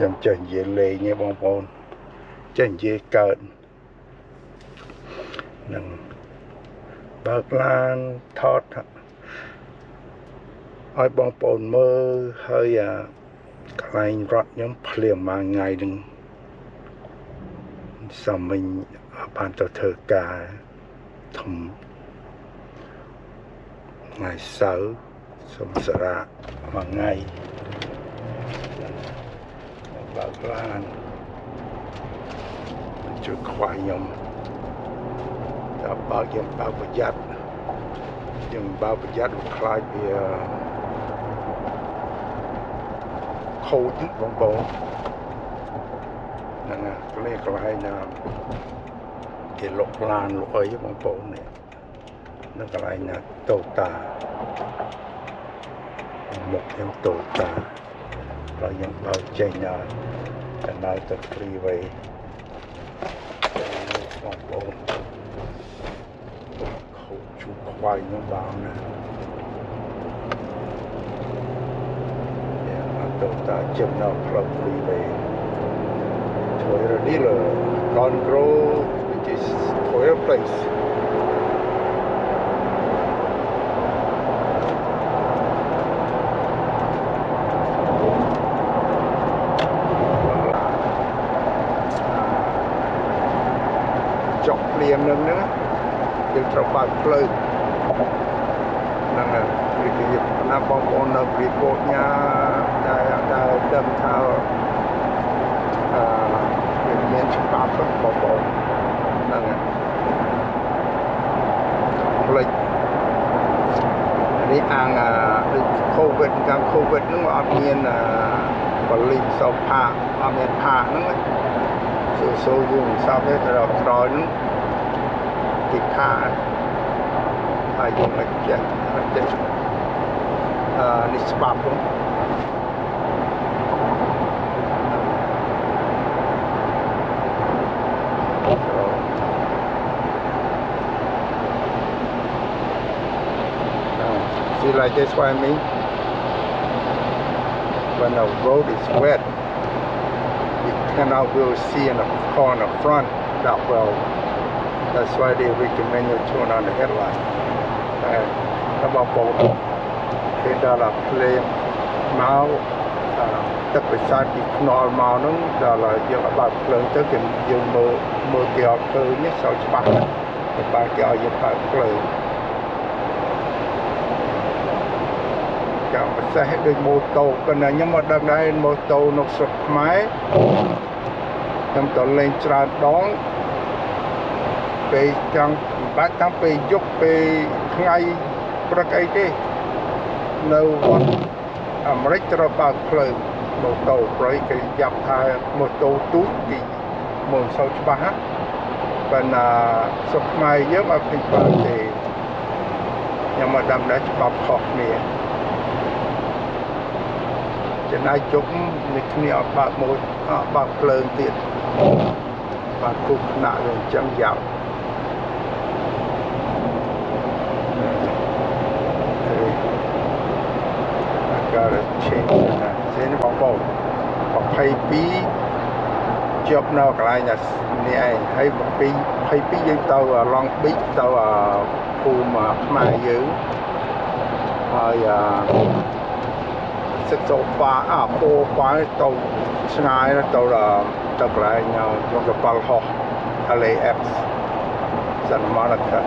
Dầm chân dễ lê nhé bông bồn chân dễ cợn nâng bạc lan thót oi bông bồn mơ hơi cái lạnh rót nhóm phliềm mà ngày đừng sao mình bàn cho thơ ca thầm ngày sáu xong sẽ ra mà ngày bạc lan chưa khoai nhóm đã bao nhiêu bao vật chất nhưng bao vật chất khai về khâu nhất bóng bóng nè cái này có ai là cái lục lan lục ấy bóng bóng này nó cái này là tổ tà một em tổ tà rồi những bao chạy nhau để nói tới freeway bóng bóng khâu chú khoai nó bao nè tổ ta chấm nào from freeway Toyota dealer Congrow which is Toyota place chọc liền nâng nữa được trong bài plug nâng vì cái năm bóng bóng nâng report nha đã đâm thao việc nhiên chúng ta rất bóng bóng nâng lịch đi ăn COVID càng COVID nó ở miền và linh sau phá ở miền phá nó số dùng sao hết rồi nó thì phá phải dùng cái chuyện đi spa cũng see like this what I mean when the road is wet you cannot really see in the car in the front that well that's why they recommend you turn on the headlight and about both khi đó là play máu tất cả sai thì nọ màu nó đó là do các bạn lớn tới cái dùng mưa kéo cơ nhất sau cho bạn kéo giúp bạn lớn cả một xe hết được mô tô còn là nhưng mà đằng đây mô tô nó sụp máy nhưng tôi lên tràn đón về chẳng bác tháng về giúp về ngay bậc ấy cái nâu vót Americ cho bà khởi mô tô với cái dọc thai mô tô tút thì môn sau cho bác và sụp máy nhớ mà kinh bà thì nhưng mà đâm đã cho bà học nè cho nên chúng mình ở bạc lớn tiền và cục nạ lên chân dạo got to change that. Thế nó bóng bầu hoặc hay bí job nào cái này là này hay một bí hay bí dân tàu ở Long Beach tàu ở khu mà mai giữ rồi sức số phá phố phá tàu ngay nó tàu là tàu lại nhau trong cái bal ho LAX Santa Monica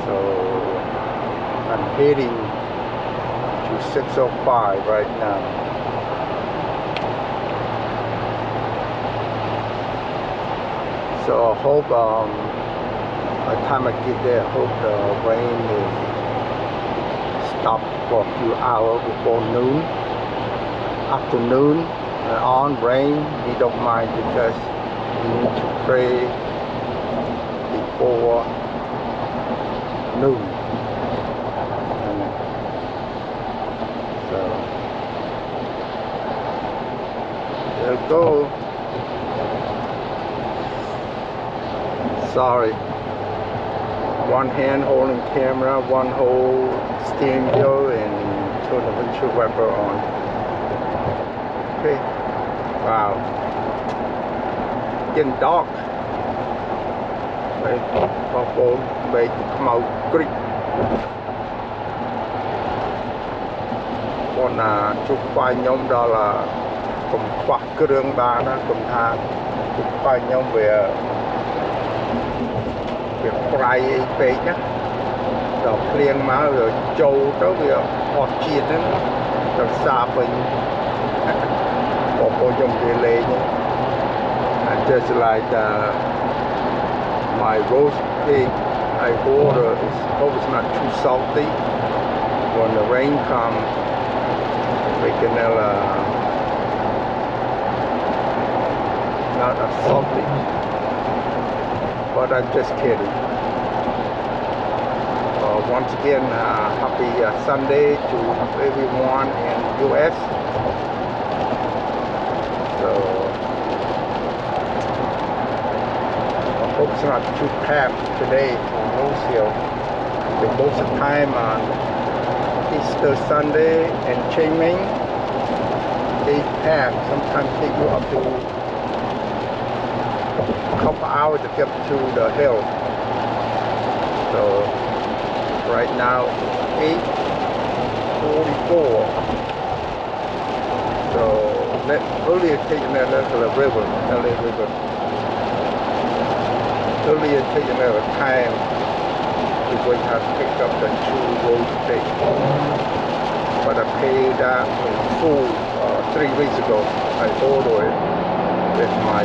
so I'm heading to 605 right now. So I hope by the time I get there, I hope the rain is stopped for a few hours before noon. Afternoon and on rain, we don't mind because we need to pray before noon. There we go. Sorry. One hand holding camera, one hold steering wheel, and turn the windshield wiper on. Okay. Wow. Getting dark. Purple made the commute Greek. Còn chụp quay nhóm đó là cùng khoác đường ba đó cùng tha chụp quay nhóm về quay về nhá. Rồi liền má rồi châu tới về họ chiên đó rồi xa mình có dùng để lấy nhá. Just like my roast pig I order is hope it's not too salty. When the rain comes, making it not as salty. But I'm just kidding. Once again, happy Sunday to everyone in US. So I hope it's not too packed today for Rose Hill. Most of the time on Easter Sunday and Ching Ming, they pack. Sometimes take you up to a couple hours to get to the hill. So right now 8:44. So earlier taking that little river, LA River. Earlier taking that time before you have to pick up the 2 road stations. But I paid that in full 3 weeks ago. I ordered it with my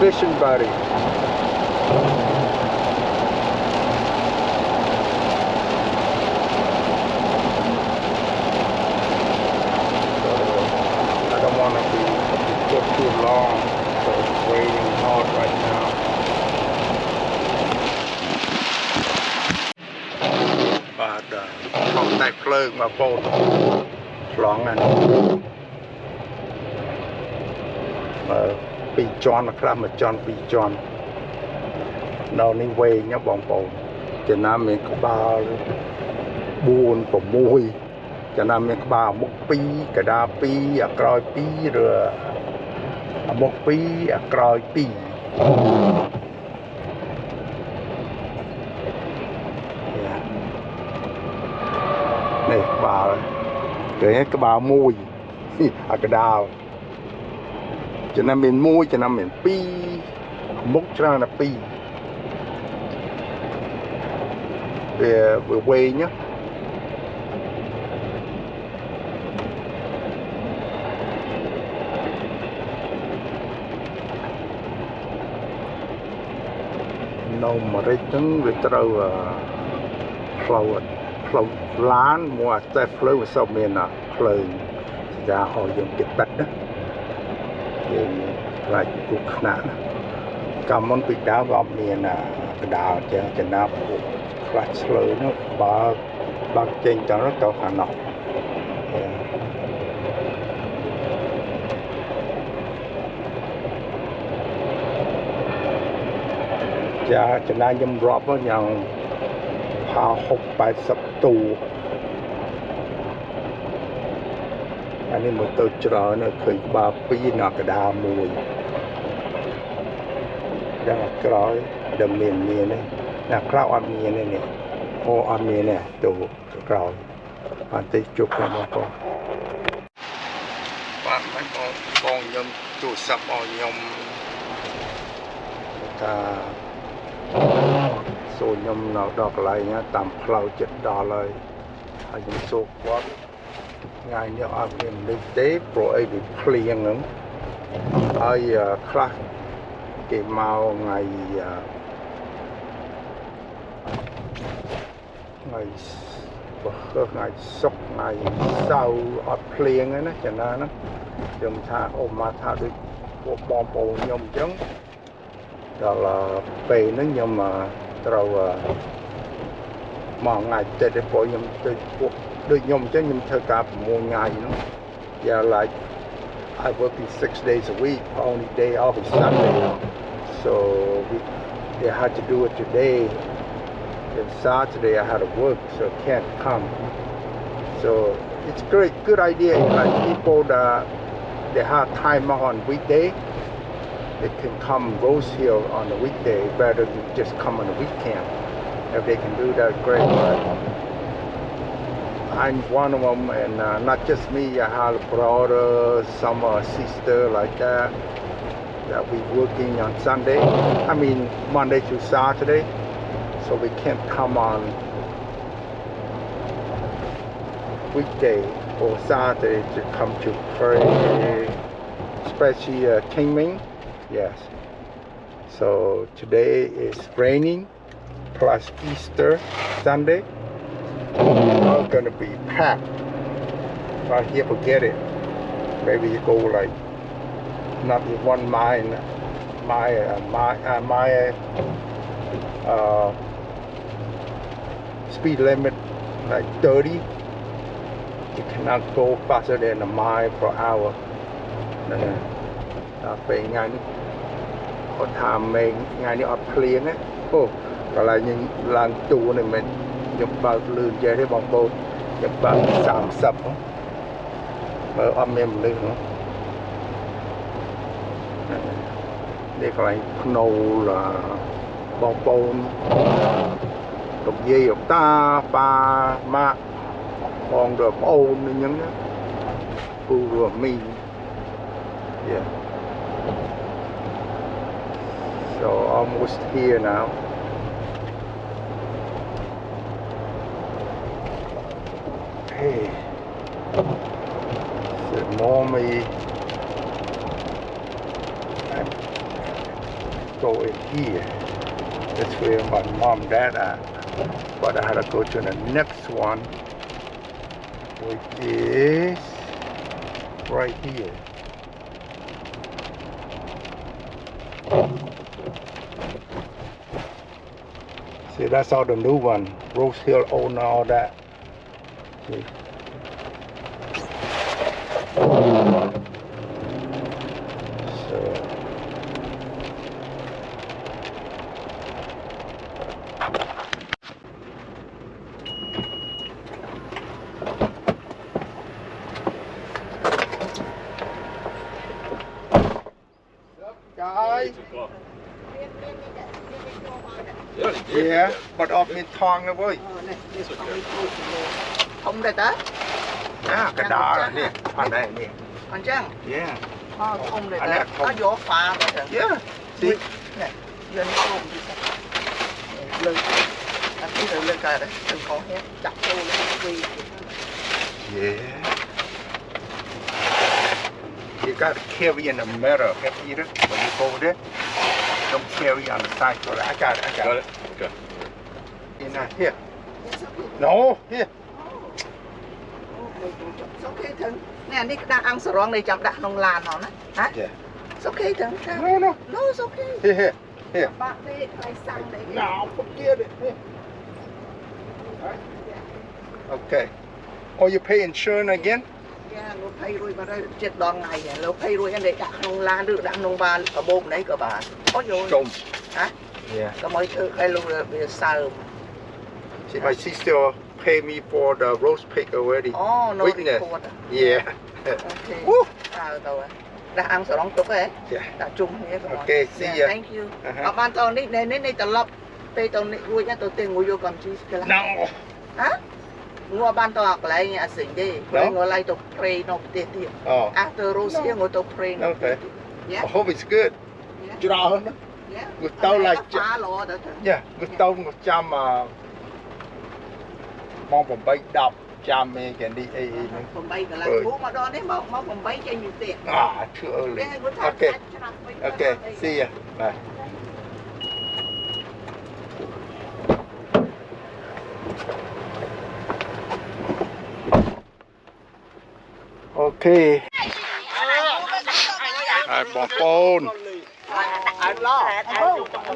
fishing buddy. So I don't want to be too long, so it's raining hard right now. But không tay phơi mà bột loãng này mà bị tròn là khá mà tròn bị tròn nó đi về nhá bọn bột cho nên mình có ba buồn của mùi cho nên mình có ba một pi cả đa pi à còi pi rồi một pi à còi pi này bà rồi hết cái bà mùi à cái đào cho nên mình mùi cho nên mình pi múc ra là pi về quê nhá. Nâu mà đấy trứng về trâu phlau lán mua tay phơi vào sau miền là phơi ra họ dùng cái tật đó thì lại cục nát cầm món bị đá vào miền là cái đào cho nó lại phơi nó ba trên cho nó to khả nọ cho nó nhâm rọp nó nhàngพา6 80 ตูอันนี้มันตัวเจริญเนี่ยเคยบาปีนากระดาหมวยดังกร้อยดำเนินเมียเนี่ยนักคราวอันเมียเนี่ยโออันเมียเนี่ยตัวกร้อยอันที่จุกแล้วมันก็ปันไม่บองยมตัวสับเอายมถ้าsố nhom nào đọc lại nhá tạm phao chết đỏ lời hay những số quá ngày nhiều ở miền Tây tế pro ấy bị phèn nữa ai khác cái màu ngày ngày sốc ngày sau ở phèn ấy nó cho nên nó dùng tha ôm mà tha được bom bồn nhom trắng đó là về nó nhưng mà rồi mà ngày tết để phơi nhom đôi nhom chứ nhom thơ cả một ngày nữa giờ lại I work 6 days a week only day off is Sunday so they had to do it today and Saturday I had to work so I can't come so it's great, good idea. Like people that they have time on weekday, they can come Rose Hill on the weekday rather than just come on the weekend. If they can do that, great. But I'm one of them, and not just me. I have a brother, some sister like that we working on Sunday. I mean Monday to Saturday, so we can't come on weekday or Saturday to come to pray, especially Ching Ming. Yes. So today is raining plus Easter Sunday. It's all gonna be packed. Right here, forget it. Maybe you go like not in 1 mile, speed limit like 30. You cannot go faster than a mile per hour. Về ngày này có tham mình ngày này ở plien ấy, còn là những làng tù này mình nhập vào lươn chơi thế bóng bồn nhập vào 30 mở âm em lươn nữa. Đây còn lại nâu là bóng bồn đục dây đục ta ba mạ bóng được ôn những vừa mình. Yeah. So almost here now. Hey, so normally I go in here. That's where my mom and dad are. But I had to go to the next one, which is right here. See, that's all the new one. Rose Hill own all that. See? So guys. Yeah, but off in thong nữa boy. Không đây ta? Cái đá nè, anh này nè. Anh chăng? Yeah. Không đây ta. Có gió pha rồi. Yeah. See? Nè, giờ nó không đi sao? Lên. Anh cứ lên cái đấy, đừng có hết chặt vô lên quy. Yeah. You got to carry in the middle, okay, Peter? When you go there, don't carry on the side. So I got it. Okay. In here. No, here. It's okay thằng. Nè, đi đang ăn sờ rong này chậm đặt nông làn nó nè. Hả? Yeah. It's okay thằng. No. No, it's okay. Here. Bạn đi lại sang đấy. No, forget it. Here. Right. Okay. Oh, you pay insurance again? Yeah, nó pay rồi mà đây chết đòn ngày này, nó pay rồi anh để đặt nông lan được đặt nông ban ở bồn đấy cơ bà. Có rồi. Trông. Hả? Yeah. Có mấy thứ hay luôn là về sao. See, my sister paid me for the roast pig already. Oh, no Witness. record. Yeah. Okay. Woo. Sao rồi. Đã ăn sờ rong tục ấy. Yeah. Đã chung hết rồi. Okay, see ya. Thank you. Ở ban tàu này này tàu lọc. Tây tàu này vui nhá, tàu tiền ngồi vô cầm chi cái No. hả? Ngồi ban tàu học lại nhà xỉn đi. Rồi ngồi lại tàu pray nó tiệt tiệt. Oh. After Rose Hill ngồi tàu pray nó. Okay. Yeah. I hope it's good. Yeah. Draw hơn đó. Yeah. Người tàu lại phá lò đó. Yeah, người tàu 100 mongผมไปดับจามเมกันดีผมbay cả là bố mà đo đấy màผมbay cho nhiều tiền. Too early. Okay, see ya. Bye. Okay. Bong phone.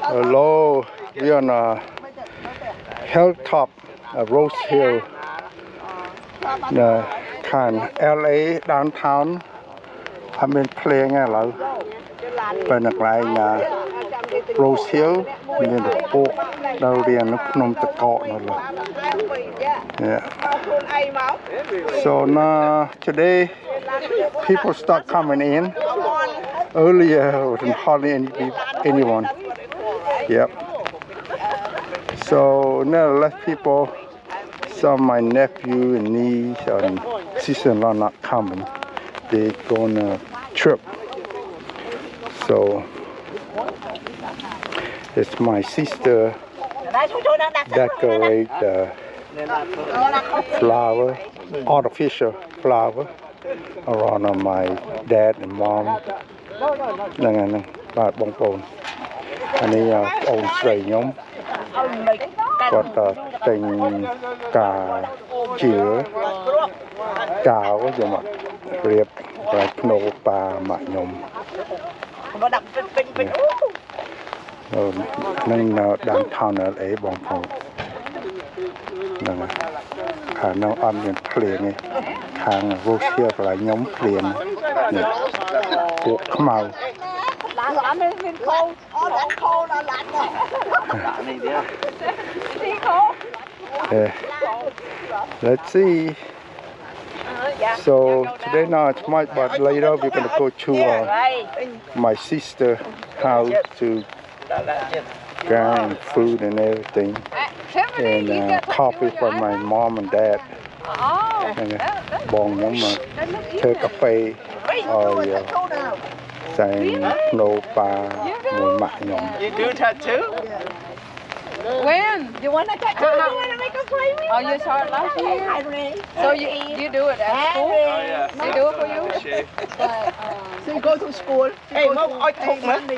Hello. We're on a hilltop, Rose Hill, the kind LA downtown. I'm in playing a lot. Bên này Rose Hill មានពពកនៅរៀងនៅភ្នំតកកនោះលើ Yeah. So now today people start coming in. Earlier wasn't hardly anyone. Yep. So now less people. Some of my nephew and niece and sister-in-law not coming. They go on a trip. So it's my sister decorate the flower, artificial flower around my dad and mom. ហ្នឹងហើយហ្នឹងបាទបងប្អូនអានេះបងអូនស្រីខ្ញុំគាត់ទិញកាជឿកាវយកមករៀបតែភ្នូប៉ាម៉ាក់ខ្ញុំមកដាក់ពេញនឹងនៅdowntown LA បងប្អូនហ្នឹងខាងនៅអត់មានភ្លៀងទេខាង Rose Hill កន្លែងខ្ញុំភ្លៀងនេះពួកខ្មៅមានខោអូដាក់ខោដល់ឡាក់នេះទៀតខោ Let's see. So today now it's my but later we're gonna go to my sister's house to get food and everything and coffee from my mom and dad. Bon nhóm mà chơi cà phê rồi sang nấu pa mùi mặn nhóm. You do tattoo? When? You want to tattoo? You want to make a play with? Oh, you saw it last year? So you do it at school? Oh, yeah. They do it for you? So you go to school. Hey, Mom, I took me.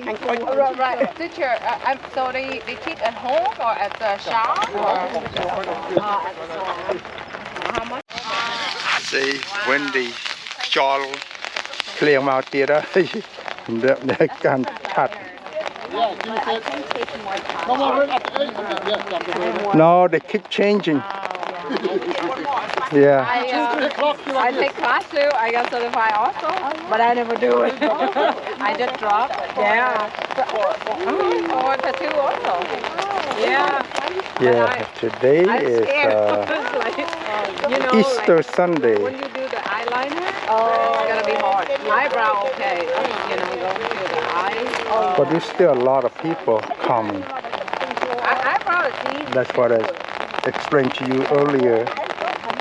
Right. Teacher, so they teach at home or at the shop? Or? At the shop. How much? See, Wendy, Charles, clear out there. They can't cut. No, they keep changing. Yeah. I take class too. I got certified also, but I never do it. I just drop. Yeah. Or tattoo also. Yeah. Yeah. Today is you know, Easter like, Sunday. when you do the eyeliner, it's gonna be hard. Eyebrow, okay. You know, going to the eyes. But there's still a lot of people coming. Eyebrow is easy. That's what I explained to you earlier.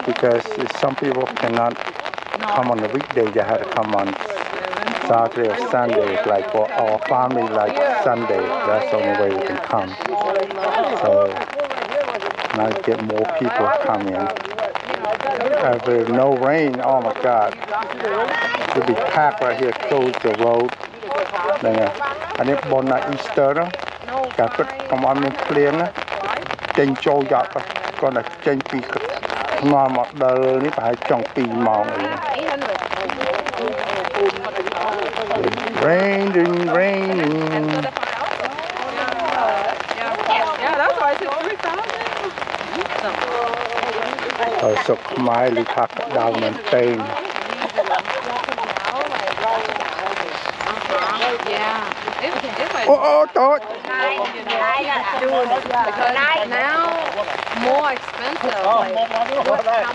Because some people cannot come on the weekday, they have to come on Saturday or Sunday. Like for our family, like Sunday, that's the only way we can come. So now get more people coming. If there's no rain, oh my God, it'll be packed right here, close the road. And if on Easter, cả cái công an miền Liên á, trên châu dọc, còn là trên pi ngoài một đời ní phải trồng pi màu này. Raining. Yeah, that's why I said 3,000. សុខខ្មែរលីថាក្តៅមែនទេ Yeah. If I អូតូច do it because now more expensive. Like,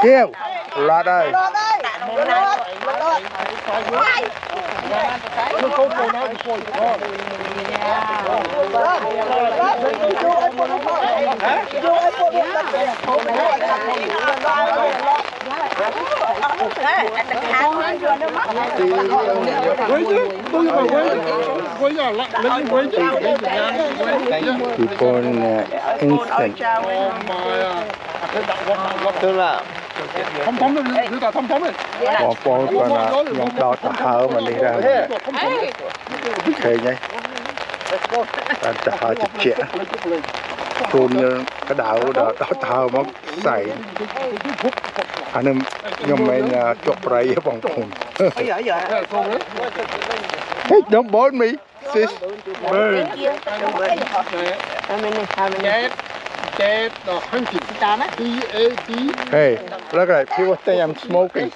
Kêu lọt ơi people in instant Tương là Bọn con là nhóm đo tà hở mà đi ra ok nhé tà hở chụp chẽ phun như cái đảo đo tà hở mà xài anh em nhóm mình chụp rây bọn con hey don't bother me sis Hey, look at it. People think I'm smoking.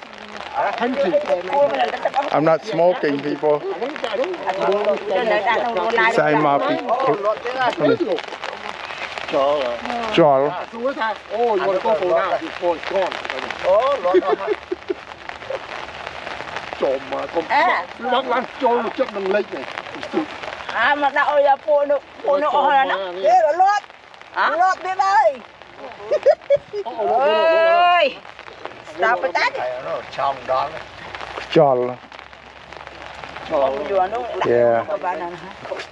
I'm not smoking, people. Say my people. Chol. Oh, you want to go for now? Before it's gone. Chồm mà con nó lăn trôi một chiếc đằng lệch này. Mà đậu là phụ nữ là nó thế là lót đi đây. Ơi, sao phải tát? Chồng đó. Chol. Yeah.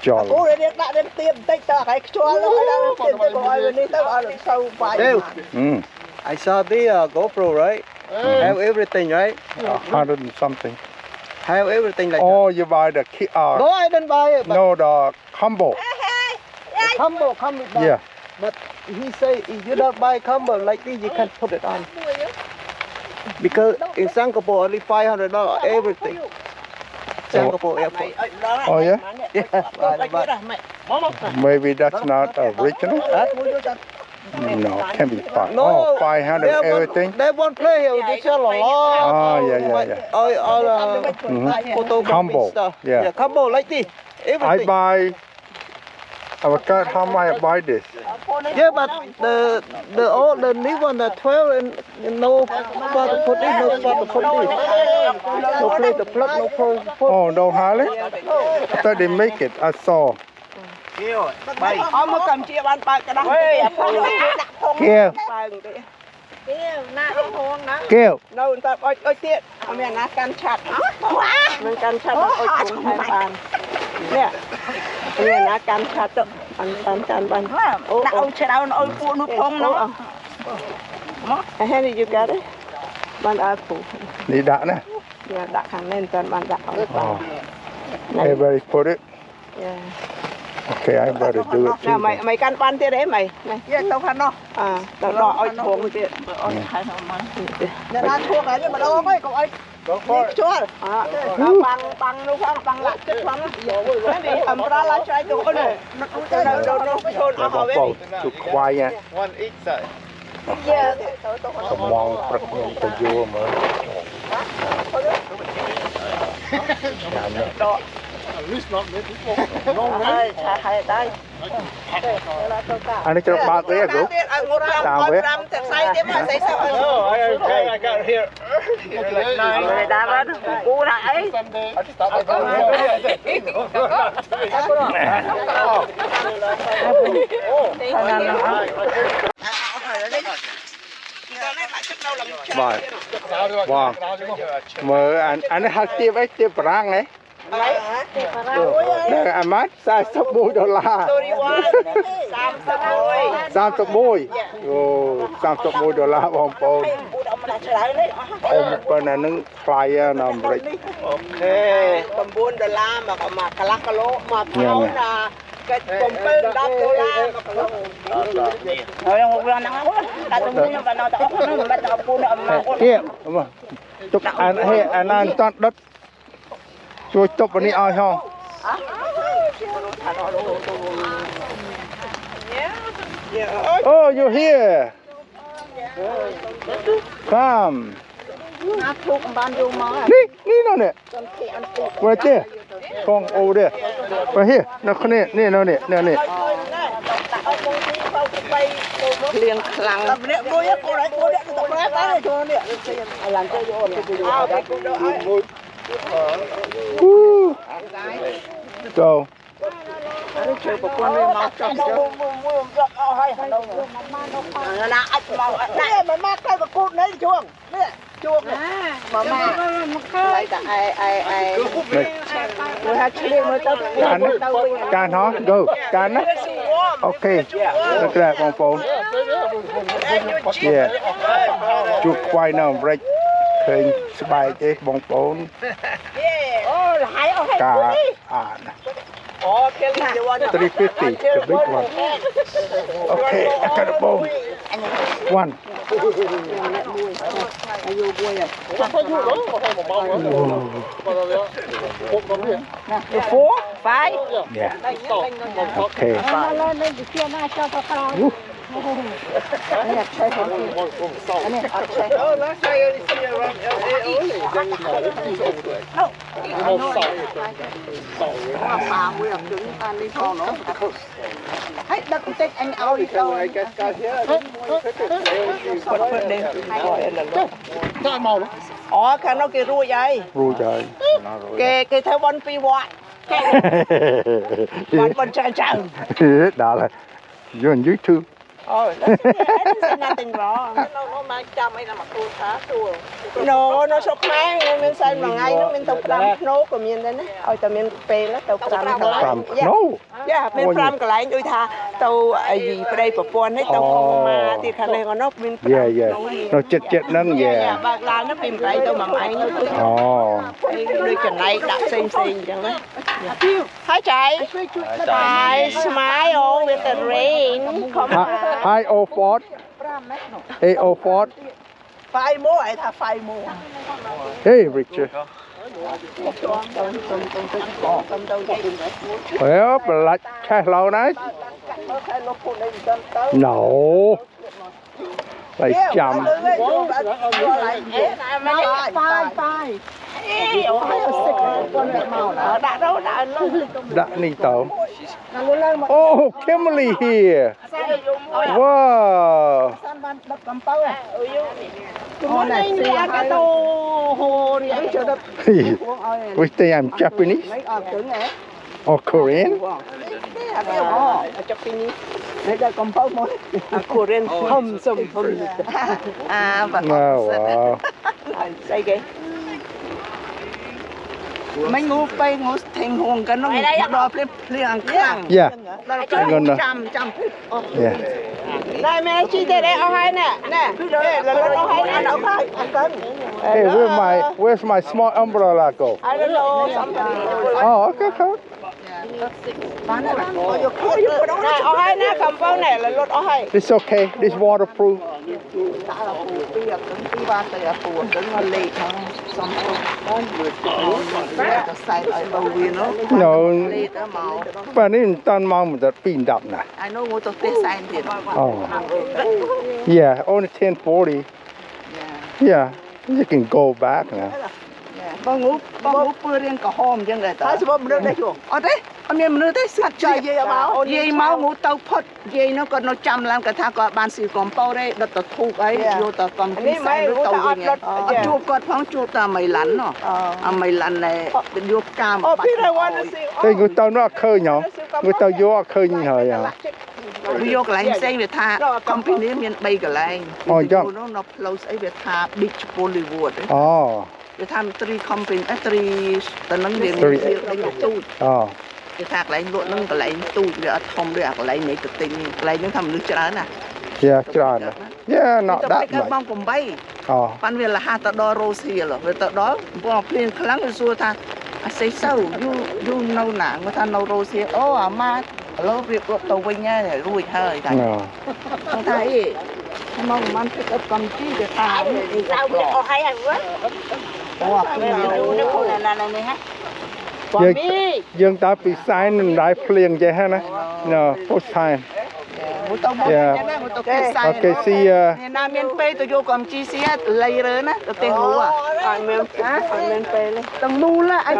Chol. Cô đi đã đến tiệm tích ta cái cho nó đang tiệm cái gọi bên đây tao ở sau vài. I saw the GoPro, right? Have everything, right? 100 and something. Have everything like Oh, you buy the key. No, I didn't buy it. But No, the combo. combo come with that. Yeah. But he say if you don't buy combo like this, you can put it on. Because in Singapore, only $500 everything. Singapore airport. Oh, yeah? Yeah. Maybe that's not original. No, can't be fine. No, Oh, 500 everything. They won't play here. They sell a lot. Oh, yeah. All photo Combo. stuff. Yeah. Combo like this. I Everything. buy. I forgot how much I buy this. Yeah, but the new one, the 12 and no spot to put in, no spot to put in. No play the plug, no pro. Oh, no Harley? I thought they make it. I saw. Ông cầm chia ban ba cái đó. Kêu. Kêu. Đâu người ta ôi tiện, mình nó can chặt. Mình can chặt ôi cũng hai bàn. Nè. Mình nó can chặt đó. Ăn can bàn. Đậu chơi đậu nó ôi phụ nó phong nó. Hey, you got it? Ban ai phụ. Đi đã nè. Yeah, đặt hàng lên toàn ban đặt. Oh. Everybody put it. Yeah. Okay, I better do it Nè too. mày can pan thế đấy mày. Này, tao khăn nó. À, tao đỏ ôi thuồng tiện. Nè nó thuồng ấy mà đâu mấy cậu ơi. Chúa. À, bằng nó không bằng lại chết lắm. Cái gì ẩm ra lá trái đồ này. Nó cũng chơi đâu nó chôn ở họ Both too quiet. One each side. Yeah. มองประกงจะยั่วเหมือน At least not many people. Đây, chạy đây. อันนี้จะบาดเลยกู Tao với. I got it here. Người ta vẫn cú lại. Sunday. I just thought I got Vâng. Vâng. Mở anh hạt tiếp ấy tiếp rang này. Đây anh mát sai sắp $10. 30 $10. Ồ, $30 bông bông. Ông bên này nâng flyer nằm rịch. Ok. $9 mà cả lắc cả lỗ mà pháo là cái $7 mà rồi một lần nắng quá ta tụi mua nhưng mà nó tao không nó bắt tao mua nó mà Kia, đúng rồi. Chụp anh ăn toàn đất. Chui chụp vào đi ai không? Oh, you're here. Come. Ní nó nè. Qua chứ. Con ô đây. Qua here. Nó con nè, nè nó nè, nè nè. liền khăng cô đấy tao nói tới cho nè làm chơi vô Go. chơi một con này máu trong đó là anh máu đây mà mát cái cút đấy chuông nè chuông mà lại cả ai người ta chơi mới tao Can hả? Go. Can á. Ok. Look at that bông phone. Yeah. Chụp quay nào break. Khơi spy cái bông phone. Cả $350, the big one. Okay, I got a bone. One. Four, five. Yeah. Okay. Anh nhặt chơi không? Anh nhặt chơi. Oh, last time I only see you around LA only. Then you come to No. Mà bà nguyên đứng ăn đi con nó. Hết đất tích anh ao đi đâu. I guess guys here. Tại màu đó. Cái nó kia ruồi vậy. Ruồi trời. Cái theo bón pi vọt. Bón chạy chạy. Đó là you're on YouTube. Oh, that's nothing wrong. No, so khai mình sai mà ngay nó mình tập làm nấu của mình đấy nè. Ôi tao mình pe nó tao làm cái Làm lại. no. Yeah, mình làm cái lại đôi tha tao gì phải đây phục quân hết tao không mà thì khả năng nó mình. Yeah. Nó chết nâng yeah. Bạc là nó tìm cái tao mà mày nó. Đôi chân này đã xem chẳng đấy. Hi Chai. Hi, smile with the rain. Come on. Hi O4. Hey O4. Phai mua ai tha phai mua. Hey Richard. Well, like chai lâu đấy. No. Like chậm. Đã nị tàu. Oh, Kimberly here. Wow. We think I'm Japanese or Korean. Korean hâm sum hâm. Wow. Say cái. Mấy ngủ bay ngủ thành huồng cái nó đo lên ăn khang. Yeah. I'm gonna. Trăm. Yeah. Đây mẹ chi thế đấy ao hai nè. Nè. Là ao hai nè, ao hai. Hey, where's my small umbrella go? I don't know. Somebody. Oh, okay. Ao hai nè, cầm bao này là lột ao hai. It's okay. It's waterproof. No. But in Tan Mom that pin up now. I know what of this sign did. Oh. Yeah, only 1040. Yeah. You can go back now. Bao ngủ bữa riêng cả hôm chứ người ta. Hai số bữa đây chuồng. Ở đấy, anh em nữa đấy sạch chơi dây máu ngủ tàu phật dây nó còn nó chăm làm cái thằng có ban sĩ còn bao đây đợt tật thu ấy vô tật cầm cái sai nó tàu về nghe. Chuột con phóng chuột ta mày lắn nó. Mày lắn này vô cam. Thế người tao nó khơi nhỏ. Người tao vô khơi như hồi à. Vô cái lạnh xanh về tha company miền bay cái lạnh. Nó close ấy về tha beach Bollywood ấy. Để tham tri company tri tận năng điện lấy tu để thạc lấy lụa năng cái lấy tu để thông để lấy này tự tin lấy những thầm nước chả nè yeah not that much bông cùng bay ban về là hai tờ đo rose rồi về tờ đó bông pin kháng rồi xua tha say sâu you know nè người ta know rose mà lâu việc tàu vinh nha để ruồi hơi thầy không thấy mong man pick up cầm chi để thà sao biết hay ăn quá dương ta bị sai nên đại phliền vậy ha nè no first time yeah okay see Nam miền Tây tôi vô cầm chi xí lấy rồi nè tiền ngủ miền Tây này tầng ngu là anh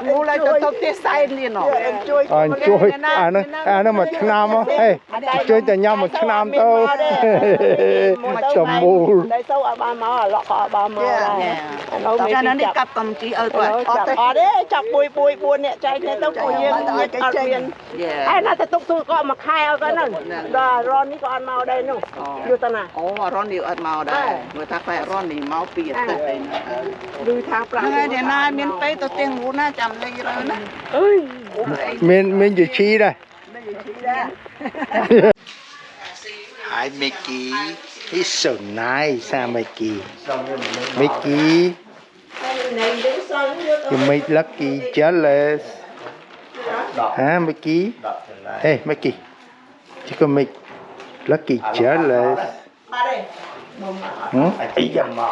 ngu là tôi tập tiết sai liền nó enjoy nó mà nam á hey chơi cho nhau một nam đâu tầm mù đây sâu ở ba máu lọ ở ba máu cho nên đi cặp cầm chi ở tuổi ở đấy chọc bùi buồn nè trái này tao bùi nhiệt ở miền ai nó tục tôi có mà khai ở cái này ronนี่ก็อันเมาได้นู่นอยู่ตรงไหนร้อนเดียวอันเมาได้เมื่อถ้าไปร้อนนี่เมาเปียกเลยนะดูทางปลาเดี๋ยวนาเมียนไปตัวเตียงหูน่าจำเลยนะเอ้ยเมียนอยู่ชี้ได้ Hi Mickey he's so nice Mickey you make Lucky jealous Mickey hey Mickey you can make Lucky jealous. Chị dầm mà.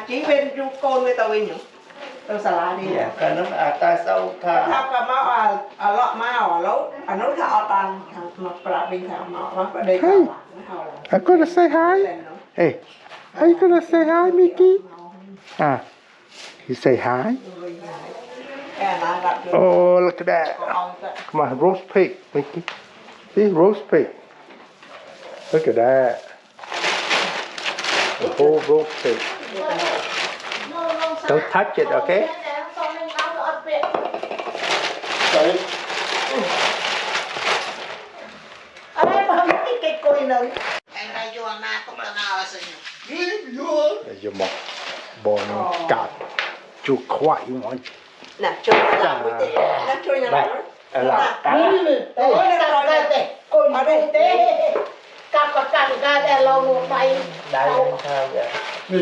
Chị bên du côn với tao bên nhỉ? ទៅសាលានេះ កាលនោះតាសៅថា ថាក៏មកអាឡក់មកឥឡូវអានោះថាអត់បានថាមកប្រាប់វិញថាមកប្ដីថា I gotta say hi. Hey, are you gonna say hi, Mickey? Ah, you say hi. តែណារត់ Oh, look at that. Come on, roast pig, Mickey. See, roast pig. Look at that. The whole roast pig. Don't touch it, okay? អរបើមិនគេគួយនៅឯណាយូរណាក៏មិនណាអត់សិន Your mom born got you quite one. ណាជួយណាមួយទេណាជួយណា Hey, អូយណាដល់ទេគួយអត់ទេកាប់ក៏កាប់កាតែឡងនោះបាយ ដែរថា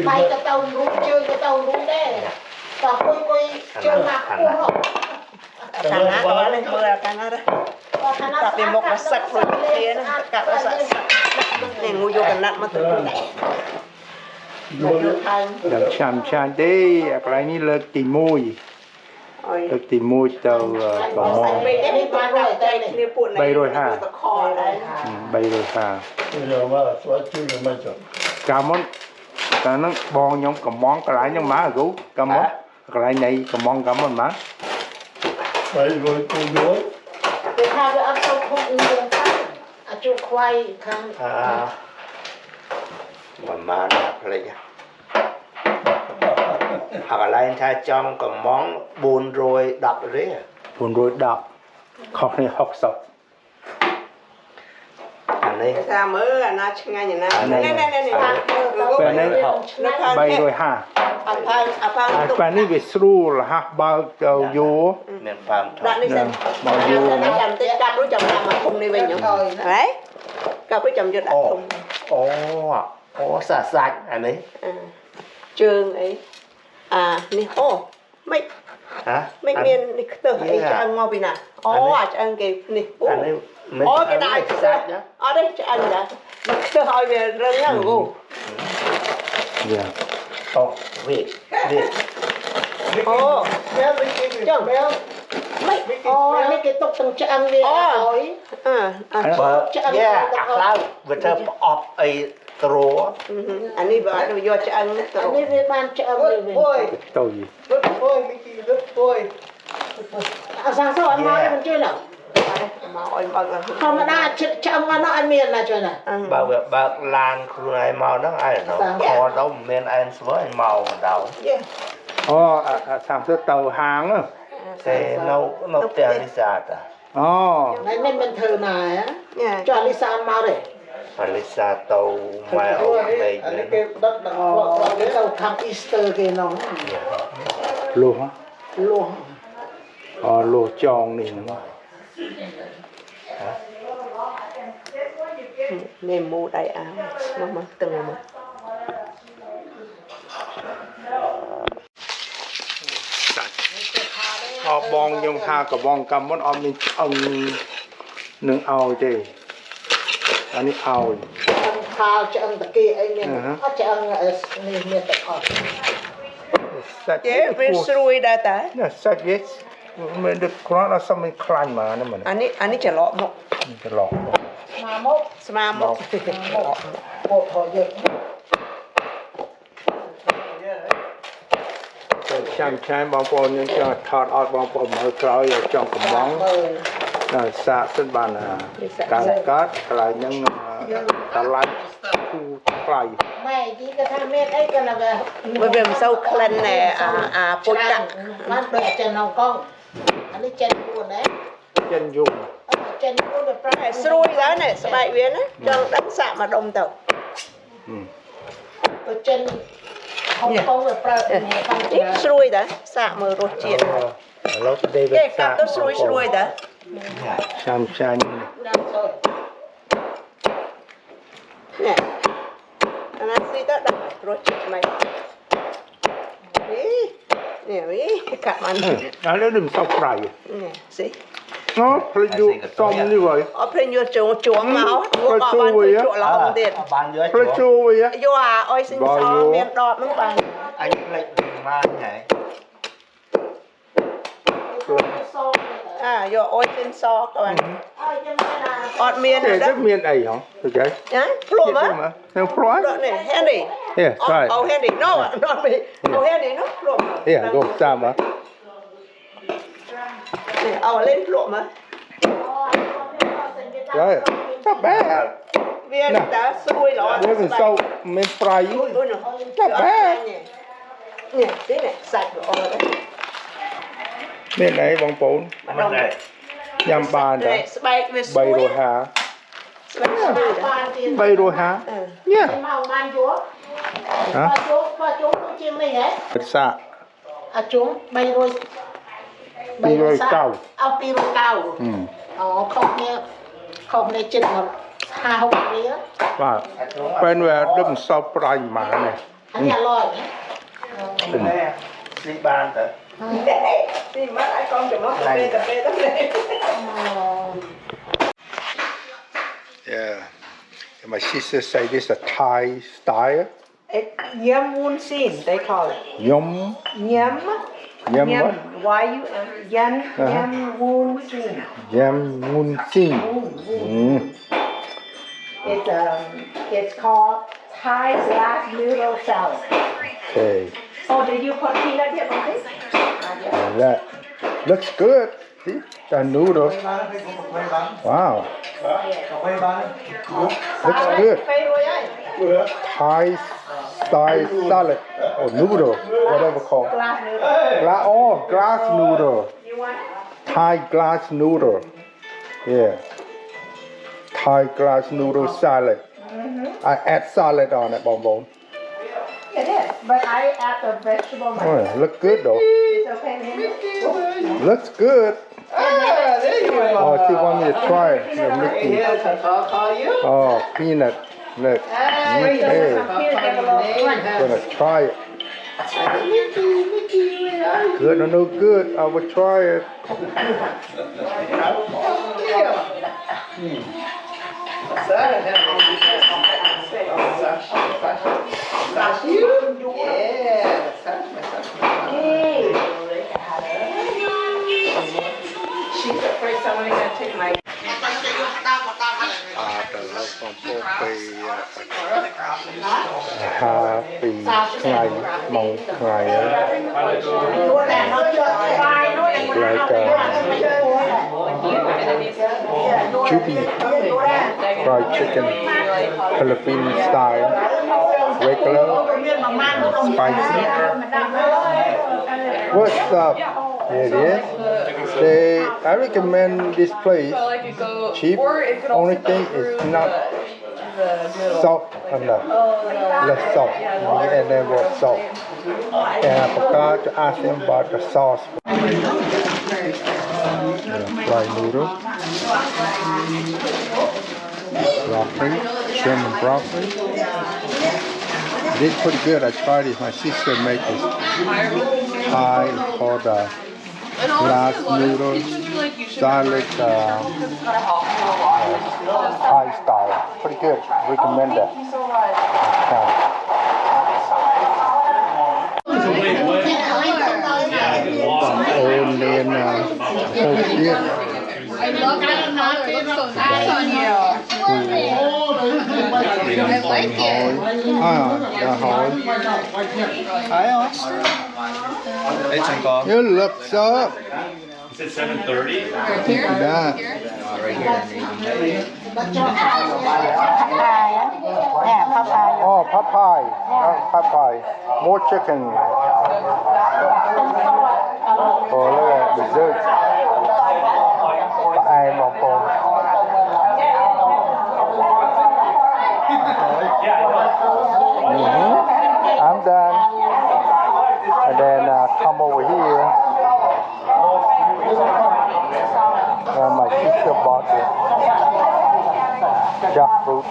បាយក៏ទៅរូបជើងក៏ទៅរូបដែរតោះគួយជើងមកគោះខាងណាក៏នេះមើលខាងណាដែរកាប់ពីមុខមកសឹកដូចគ្នាណាកាប់ឲ្យសឹកនេះងូយកកណាត់មកទៅដាក់យកខាង Đầm chàm đi, cái này là tìm môi. Là tìm môi tàu có mò. Bay rồi ha. Bay rồi ha. Cảm ơn. Cái nó bòn nhóm cầm món cái lại nhưng má là cứu. Cảm ơn. Cái lại này cầm món cảm ơn má. Bay rồi cô nhớ. Thì hai đứa ăn xong không uống khác. Chú khoai khăn. mà nó lại hoặc là thay trong có món buồn rồi đập rồi đấy Buồn rồi đọc. Học này học sọc. anh ấy Sao mới là nó ngay như nào. Cái này bay rồi ha. Cái này về sưu là hát bao đầu vô. miền Phạm Đoạn đi xem. Bao vô nó. Cặp đối chồng làm mà không đi về nhỉ. Đấy. Cặp đối chồng cho đặt không. ồ sạch sạch anh ấy Trường ấy. Nè ô. Mấy hả mấy miền nè từ ấy cho ăn ngon vì nào. Cho ăn cái nè. anh ấy Ôi cái này sạch nhá ở đây cho anh đã. Tôi hỏi về rừng nhá ngủ. Yeah. Việt Ồ, chồng mấy mấy cái tóc từng cho ăn đi hỏi. vừa thơ ọp ấy trố Anh đi vợ rồi vô cho ăn anh đi về ban cho ăn đi ôi Tàu gì? ôi Mickey rất ôi sáng sau anh nói mình chơi nào mà anh bằng là không mà đa cho ăn nó ăn miền là chơi này bà lan khu này màu đó ai nó có đâu miền anh với màu đầu Ồ, sản xuất tàu hàng á. thế nó tiền đi xa ta Ồ. này nên mình thử này á cho Lisa ăn mau đấy Lisa tàu mai ốc này cái đất cái tàu thăm Easter kia nó Lô hả? lô Lô tròn này nữa. nên mua đại áo mà từng một Bong nhưng ha cả bong cầm món mình ông nương ao chứ. Anh ấy ao. Thao cho ăn tắc kia anh nên cho ăn miền tắc họ chế bên xuôi đã ta Nè sạch yes. Mình được nó là sao mình climb mà nó mình. anh ấy chả lọ một Cái lọ. mà một một thôi vậy Chăm bong bóng nhưng cho thọt ọt bong bóng mở khói ở trong cái món. Xạ sân bàn là càng cát lại những ta lại khu lại. mày chỉ cái tham mê ấy cái là về bởi vì sâu klen này bột đặng bán bè trên Hồng Kông anh ấy chân luôn đấy Chân dùng. chân luôn được phải xuôi giá này bài biến á cho đánh xạ mà đông tàu chân Hồng Kông được phải xuôi đó xạ mà rốt chuyện cái cặp tôi xuôi đó Chăm nè anh ăn xí đó đặt rốt chuyện mày nè cặp anh nó đừng sao phải. nè xí Nó phải dụ xong như vậy. ở bên dưới chuồng máu mua bò bán từ chuồng là không tiền bán dưới Phải chua vậy á. vô ôi xin so miền đọt nó bán anh lệnh mà nhảy luôn. Vô ôi trên so các bạn. Ọt miên Thế rồi đó. rất miên ấy hả? Được chưa? Nhá, plum á. Thêm plum? Plum này, handy. Yeah, right. Oh, handy. No, not me. Oh, handy, no, plum. Yeah, go sama. Lên plum á. Right. Not bad. Viên đã xui lọ. Wasn't so min fry. Not bad. Nè, tí này, sạch rồi đấy. Miên ấy bóng bồn. Nhằm bàn đó. Bay rồi hả? Bay rồi hả? Yeah. Hả? Bật xạ. Chúng bay rồi. Bay rồi cao. Pi rồi cao. Không này chừng mà 5-6 ปีแล้ว ว่าเป็นเวลาเริ่มสอบปลายมาเนี่ย อันนี้อร่อย Sĩ ban hả? Thì mắt ai con thì mất tập bê. Yeah. My sister say this is a Thai style. Yum woon sin, they call it. Yum. Yum. Yum what? Yum woon sin. Yum woon sin. It's called Thai glass noodle salad. Okay. Oh, did you put peanut dip on this? That looks good. See? The noodle. Wow. Looks good. Thai style salad or noodle, whatever called. Glass noodle. Thai glass noodle. Yeah. Thai glass noodle salad. I add salad on it, Bonbon. It is, but I add the vegetable. Oh, look good though. It's okay. Looks good. There you are. Oh, she want me to try it. The Mickey. Yes, how you? Oh, peanut. Look. Okay. Gonna try it. Good or no good, I will try it. She's afraid somebody's gonna take my. Happy mong ngày Juby fried chicken, Philippine style, regular, spicy. What's up? It is. I recommend this place. Cheap. Only thing is not salt enough. Less salt. And then more salt. And I forgot to ask him about the sauce. Fried noodle. Broccoli. German broccoli. It is pretty good. I tried it. My sister made this Thai called glass noodles, salad, Thai style. Pretty good. Recommend that. Old and I love that color. It looks so nice on you. I like it. Hey, Chanko. You look up. Is it 7:30? Right here? That. Right here. Oh, Popeye. Popeye. More chicken. Oh, look at dessert. Ai mà phồn. I'm done. And then come over here. My sister bought the jackfruit.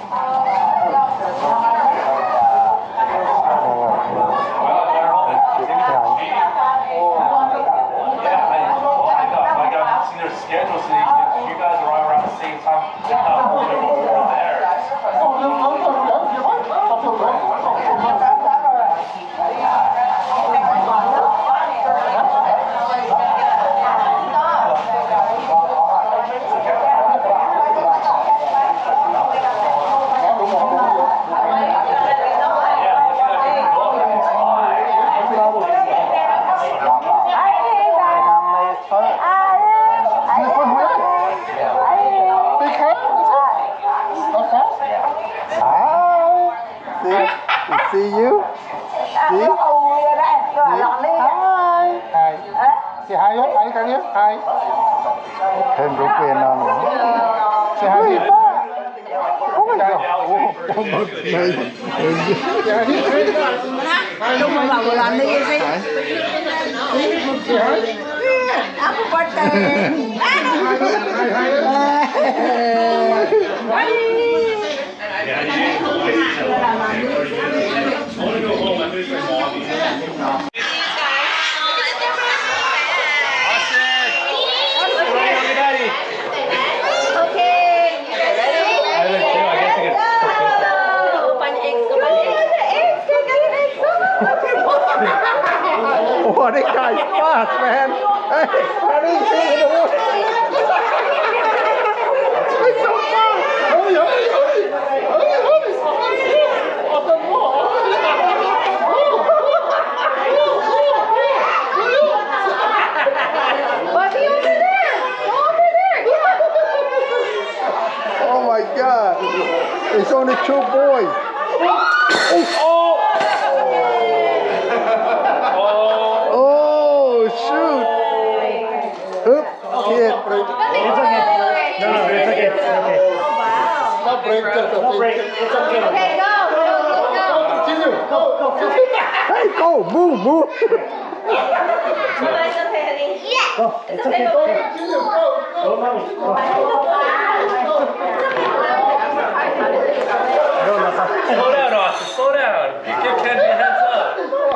Schedule so you guys are all around the same time over there. Hi. Say hi, hi, can you? Hi. Thêm rút về nào nữa. Say hi. Oh my God. Lúc mà vào làm đi gì? Aku birthday. Oh, this guy's fast, man. Hey, how do you see in the water? It's so fast. Hurry, hurry, hurry. Hurry, hurry. Oh my God. It's only 2 boys. Oh, shoot. Oop, hit. It's okay. No, it's okay. It's okay. Not break, just a break. It's okay. Okay, go. Continue. Go. Hey, go. Move, move. Go. It's okay. Continue. Go. Go, mommy. Go. Slow down, Austin. Slow down. You can't be hands up.